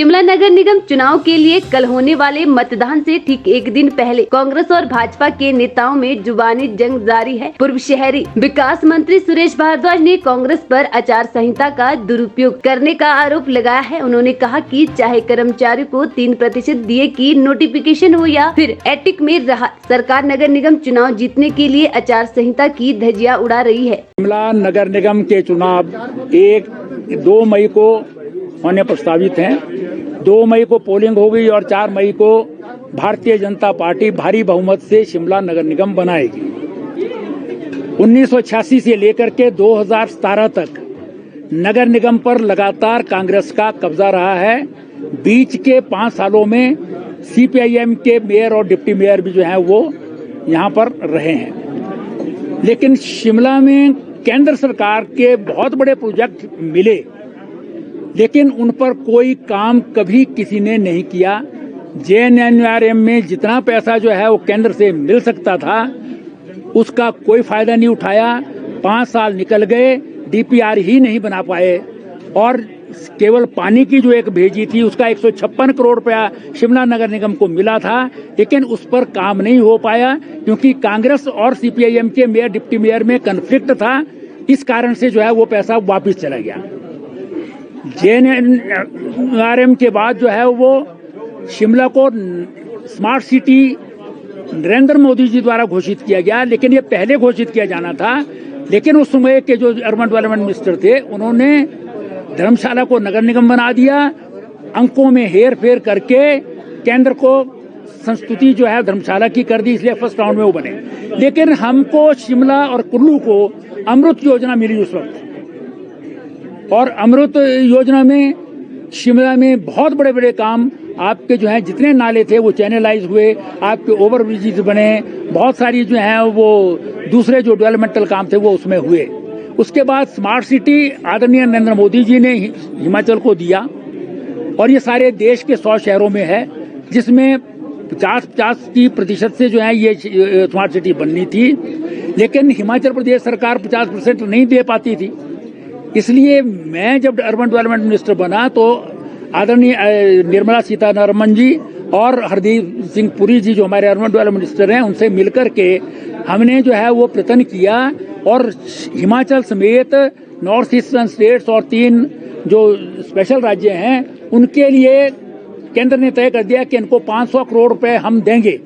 शिमला नगर निगम चुनाव के लिए कल होने वाले मतदान से ठीक एक दिन पहले कांग्रेस और भाजपा के नेताओं में जुबानी जंग जारी है। पूर्व शहरी विकास मंत्री सुरेश भारद्वाज ने कांग्रेस पर आचार संहिता का दुरुपयोग करने का आरोप लगाया है। उन्होंने कहा कि चाहे कर्मचारियों को 3% दिए की नोटिफिकेशन हो या फिर एटिक में रहा, सरकार नगर निगम चुनाव जीतने के लिए आचार संहिता की धज्जियां उड़ा रही है। शिमला नगर निगम के चुनाव 2 मई को होने प्रस्तावित हैं। 2 मई को पोलिंग होगी और 4 मई को भारतीय जनता पार्टी भारी बहुमत से शिमला नगर निगम बनाएगी। 1986 से लेकर के 2017 तक नगर निगम पर लगातार कांग्रेस का कब्जा रहा है। बीच के 5 सालों में सीपीआईएम के मेयर और डिप्टी मेयर भी जो हैं वो यहाँ पर रहे हैं। लेकिन शिमला में केंद्र सरकार के बहुत बड़े प्रोजेक्ट मिले, लेकिन उन पर कोई काम कभी किसी ने नहीं किया। जेएनएनयूआरएम में जितना पैसा जो है वो केंद्र से मिल सकता था, उसका कोई फायदा नहीं उठाया। 5 साल निकल गए, डीपीआर ही नहीं बना पाए और केवल पानी की जो एक भेजी थी उसका 156 करोड़ रुपया शिमला नगर निगम को मिला था, लेकिन उस पर काम नहीं हो पाया क्योंकि कांग्रेस और सीपीआईएम के मेयर डिप्टी मेयर में कन्फ्लिक्ट था। इस कारण से जो है वो पैसा वापस चला गया। जेएनएनयूआरएम के बाद जो है वो शिमला को स्मार्ट सिटी नरेंद्र मोदी जी द्वारा घोषित किया गया, लेकिन ये पहले घोषित किया जाना था। लेकिन उस समय के जो अर्बन डेवलपमेंट मिनिस्टर थे उन्होंने धर्मशाला को नगर निगम बना दिया। अंकों में हेर फेर करके केंद्र को संस्तुति जो है धर्मशाला की कर दी, इसलिए फर्स्ट राउंड में वो बने। लेकिन हमको शिमला और कुल्लू को अमृत योजना मिली उस वक्त, और अमृत योजना में शिमला में बहुत बड़े बड़े काम आपके जो है जितने नाले थे वो चैनलाइज हुए, आपके ओवर ब्रिजेस बने, बहुत सारी जो है वो दूसरे जो डेवलपमेंटल काम थे वो उसमें हुए। उसके बाद स्मार्ट सिटी आदरणीय नरेंद्र मोदी जी ने हिमाचल को दिया और ये सारे देश के 100 शहरों में है, जिसमें 50% से जो है ये स्मार्ट सिटी बननी थी। लेकिन हिमाचल प्रदेश सरकार 50% नहीं दे पाती थी। इसलिए मैं जब अर्बन डेवलपमेंट मिनिस्टर बना तो आदरणीय निर्मला सीतारमण जी और हरदीप सिंह पुरी जी जो हमारे अर्बन डेवलपमेंट मिनिस्टर हैं, उनसे मिलकर के हमने जो है वो प्रयत्न किया और हिमाचल समेत नॉर्थ ईस्टर्न स्टेट्स और 3 जो स्पेशल राज्य हैं उनके लिए केंद्र ने तय कर दिया कि इनको 500 करोड़ रुपए हम देंगे।